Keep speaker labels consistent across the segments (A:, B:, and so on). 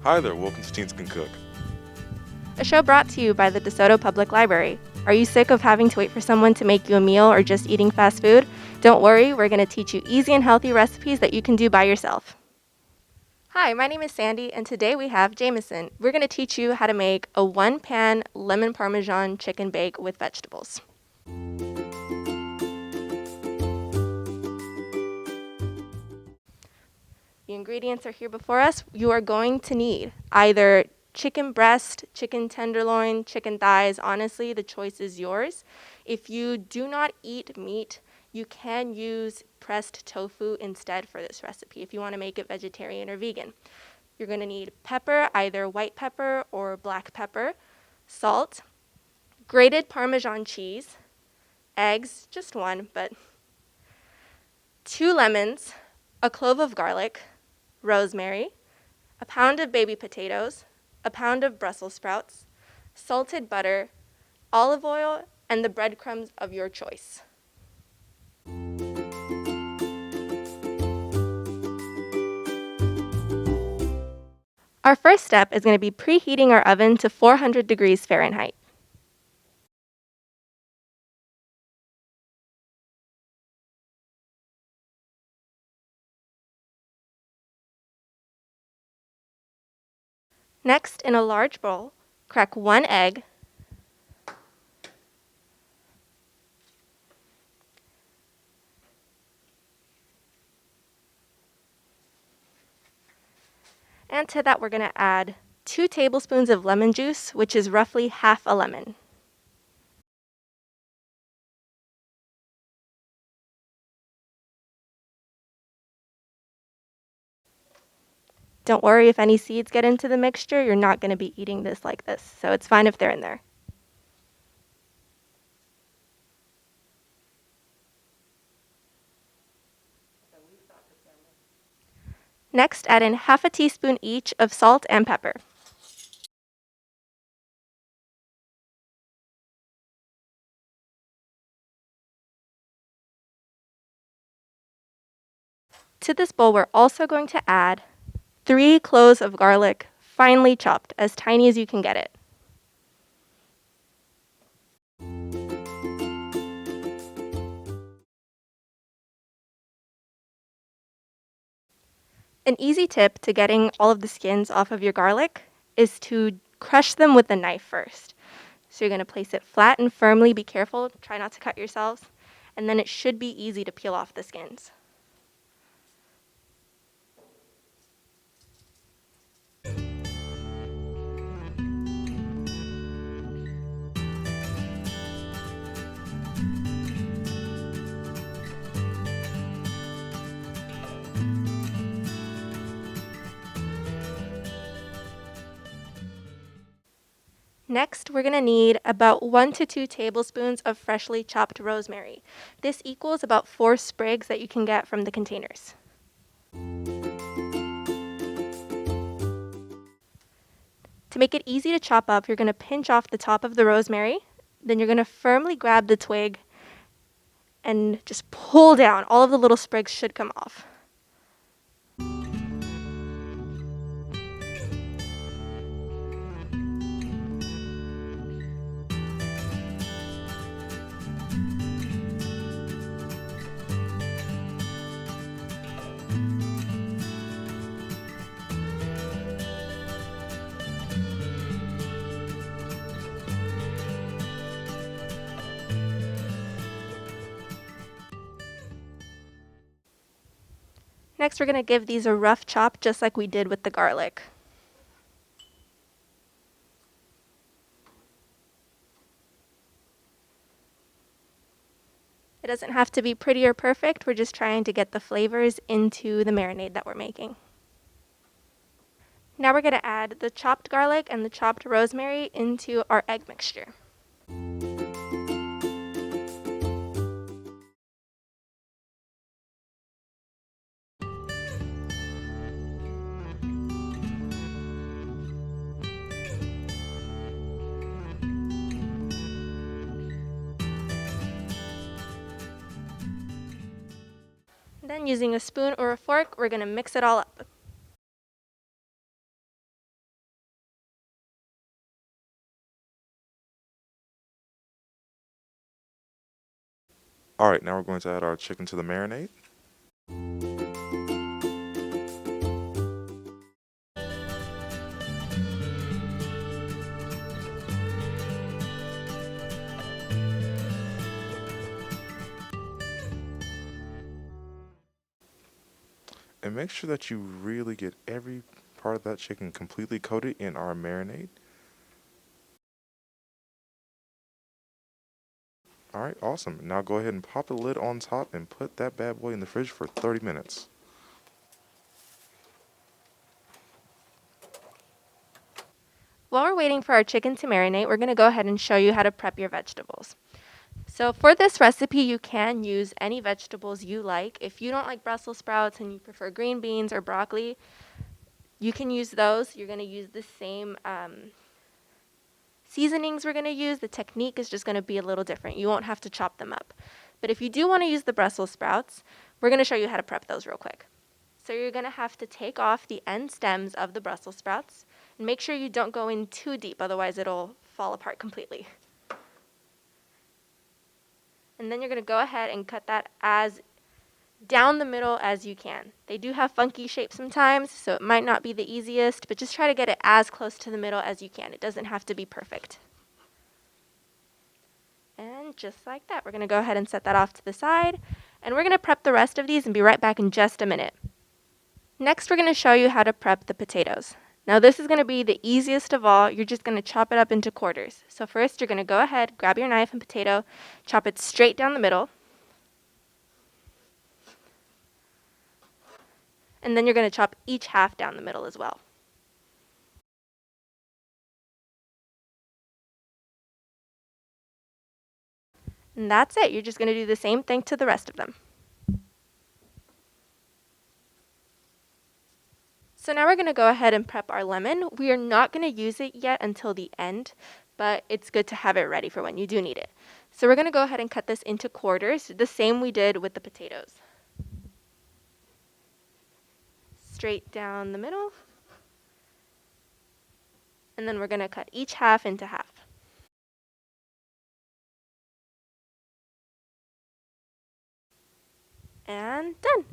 A: Hi there, welcome to Teens Can Cook.
B: A show brought to you by the DeSoto Public Library. Are you sick of having to wait for someone to make you a meal or just eating fast food? Don't worry, we're going to teach you easy and healthy recipes that you can do by yourself. Hi, my name is Sandie, and today we have Jamison. We're going to teach you how to make a one-pan lemon Parmesan chicken bake with vegetables. The ingredients are here before us. You are going to need either chicken breast, chicken tenderloin, chicken thighs. Honestly, the choice is yours. If you do not eat meat, you can use pressed tofu instead for this recipe if you want to make it vegetarian or vegan. You're going to need pepper, either white pepper or black pepper, salt, grated Parmesan cheese, eggs, just one, but 2 lemons, a clove of garlic, rosemary, a pound of baby potatoes, a pound of Brussels sprouts, salted butter, olive oil, and the breadcrumbs of your choice. Our first step is going to be preheating our oven to 400 degrees Fahrenheit. Next, in a large bowl, crack 1 egg, and to that we're going to add 2 tablespoons of lemon juice, which is roughly half a lemon. Don't worry if any seeds get into the mixture, you're not going to be eating this like this, so it's fine if they're in there. Next, add in half a teaspoon each of salt and pepper. To this bowl, we're also going to add 3 cloves of garlic, finely chopped, as tiny as you can get it. An easy tip to getting all of the skins off of your garlic is to crush them with a knife first. So you're going to place it flat and firmly. Be careful, try not to cut yourselves, and then it should be easy to peel off the skins. Next, we're going to need about 1 to 2 tablespoons of freshly chopped rosemary. This equals about 4 sprigs that you can get from the containers. To make it easy to chop up, you're going to pinch off the top of the rosemary. Then you're going to firmly grab the twig and just pull down. All of the little sprigs should come off. Next, we're going to give these a rough chop just like we did with the garlic. It doesn't have to be pretty or perfect. We're just trying to get the flavors into the marinade that we're making. Now we're going to add the chopped garlic and the chopped rosemary into our egg mixture. Then using a spoon or a fork, we're going to mix it all up.
A: Alright, now we're going to add our chicken to the marinade. And make sure that you really get every part of that chicken completely coated in our marinade. Alright, awesome. Now go ahead and pop the lid on top and put that bad boy in the fridge for 30 minutes.
B: While we're waiting for our chicken to marinate, we're going to go ahead and show you how to prep your vegetables. So for this recipe, you can use any vegetables you like. If you don't like Brussels sprouts and you prefer green beans or broccoli, you can use those. You're going to use the same seasonings we're going to use. The technique is just going to be a little different. You won't have to chop them up. But if you do want to use the Brussels sprouts, we're going to show you how to prep those real quick. So you're going to have to take off the end stems of the Brussels sprouts and make sure you don't go in too deep, otherwise it'll fall apart completely. And then you're going to go ahead and cut that as down the middle as you can. They do have funky shapes sometimes, so it might not be the easiest, but just try to get it as close to the middle as you can. It doesn't have to be perfect. And just like that, we're going to go ahead and set that off to the side, and we're going to prep the rest of these and be right back in just a minute. Next, we're going to show you how to prep the potatoes. Now this is going to be the easiest of all. You're just going to chop it up into quarters. So first, you're going to go ahead, grab your knife and potato, chop it straight down the middle. And then you're going to chop each half down the middle as well. And that's it. You're just going to do the same thing to the rest of them. So now we're going to go ahead and prep our lemon. We are not going to use it yet until the end, but it's good to have it ready for when you do need it. So we're going to go ahead and cut this into quarters, the same we did with the potatoes. Straight down the middle. And then we're going to cut each half into half. And done.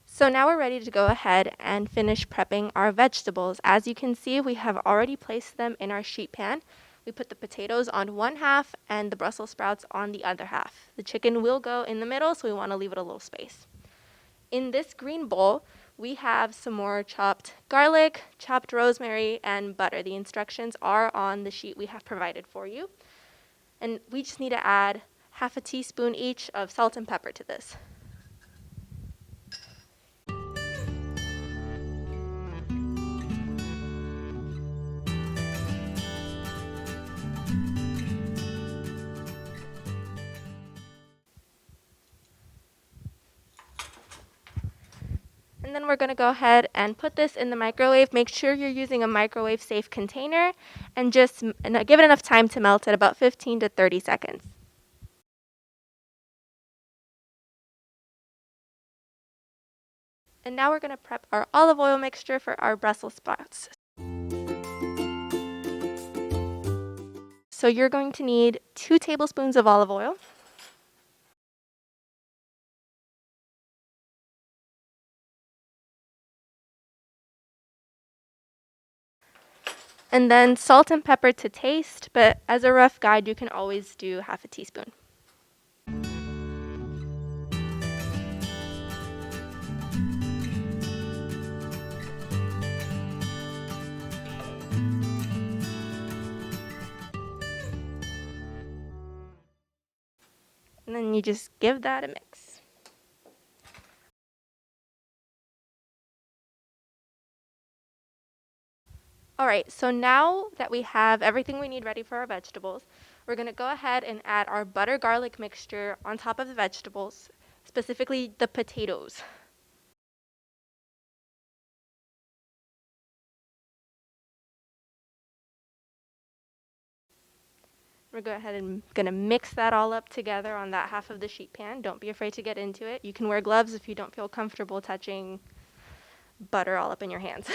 B: So now we're ready to go ahead and finish prepping our vegetables. As you can see, we have already placed them in our sheet pan. We put the potatoes on one half and the Brussels sprouts on the other half. The chicken will go in the middle, so we want to leave it a little space. In this green bowl, we have some more chopped garlic, chopped rosemary, and butter. The instructions are on the sheet we have provided for you. And we just need to add half a teaspoon each of salt and pepper to this. And then we're going to go ahead and put this in the microwave. Make sure you're using a microwave safe container and just give it enough time to melt at about 15 to 30 seconds. And now we're going to prep our olive oil mixture for our Brussels sprouts. So you're going to need 2 tablespoons of olive oil. And then salt and pepper to taste, but as a rough guide, you can always do half a teaspoon. And then you just give that a mix. All right, so now that we have everything we need ready for our vegetables, we're going to go ahead and add our butter garlic mixture on top of the vegetables, specifically the potatoes. We're going to mix that all up together on that half of the sheet pan. Don't be afraid to get into it. You can wear gloves if you don't feel comfortable touching butter all up in your hands.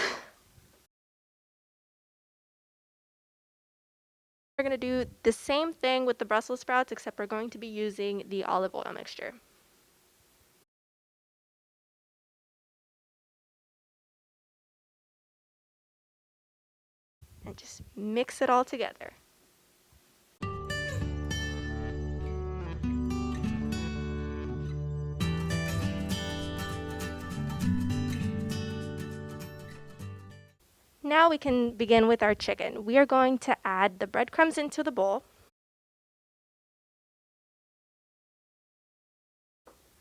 B: We're going to do the same thing with the Brussels sprouts, except we're going to be using the olive oil mixture. And just mix it all together. Now we can begin with our chicken. We are going to add the breadcrumbs into the bowl,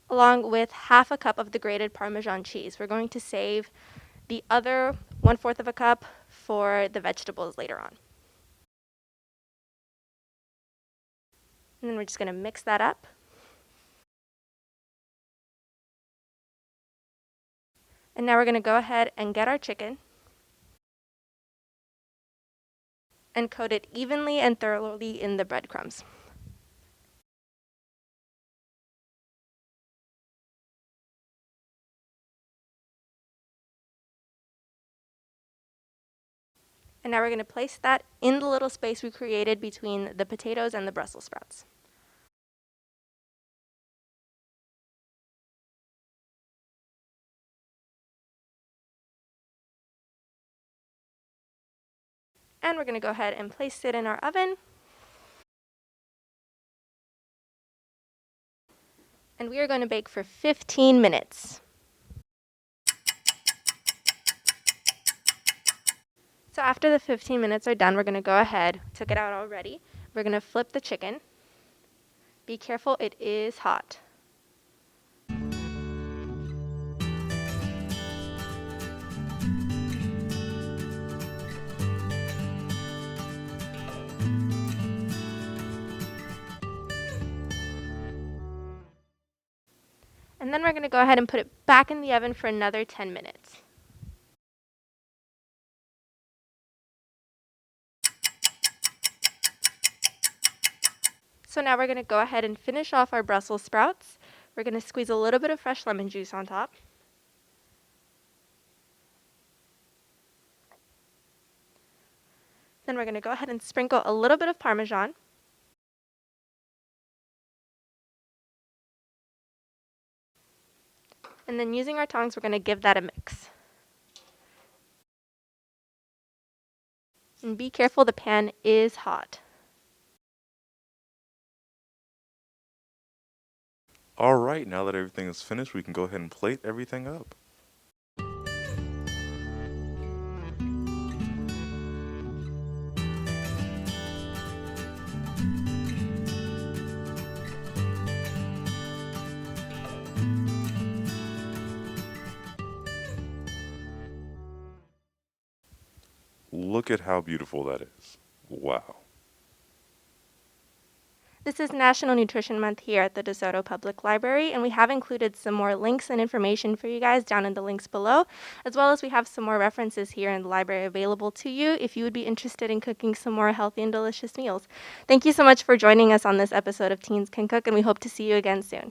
B: along with half a cup of the grated Parmesan cheese. We're going to save the other 1/4 of a cup for the vegetables later on. And then we're just going to mix that up. And now we're going to go ahead and get our chicken and coat it evenly and thoroughly in the breadcrumbs. And now we're going to place that in the little space we created between the potatoes and the Brussels sprouts. And we're going to go ahead and place it in our oven. And we are going to bake for 15 minutes. So after the 15 minutes are done, we're going to go ahead, took it out already. We're going to flip the chicken. Be careful, it is hot. And then we're going to go ahead and put it back in the oven for another 10 minutes. So now we're going to go ahead and finish off our Brussels sprouts. We're going to squeeze a little bit of fresh lemon juice on top. Then we're going to go ahead and sprinkle a little bit of Parmesan. And then using our tongs, we're going to give that a mix. And be careful, the pan is hot.
A: All right, now that everything is finished, we can go ahead and plate everything up. Look at how beautiful that is. Wow.
B: This is National Nutrition Month here at the DeSoto Public Library, and we have included some more links and information for you guys down in the links below, as well as we have some more references here in the library available to you if you would be interested in cooking some more healthy and delicious meals. Thank you so much for joining us on this episode of Teens Can Cook, and we hope to see you again soon.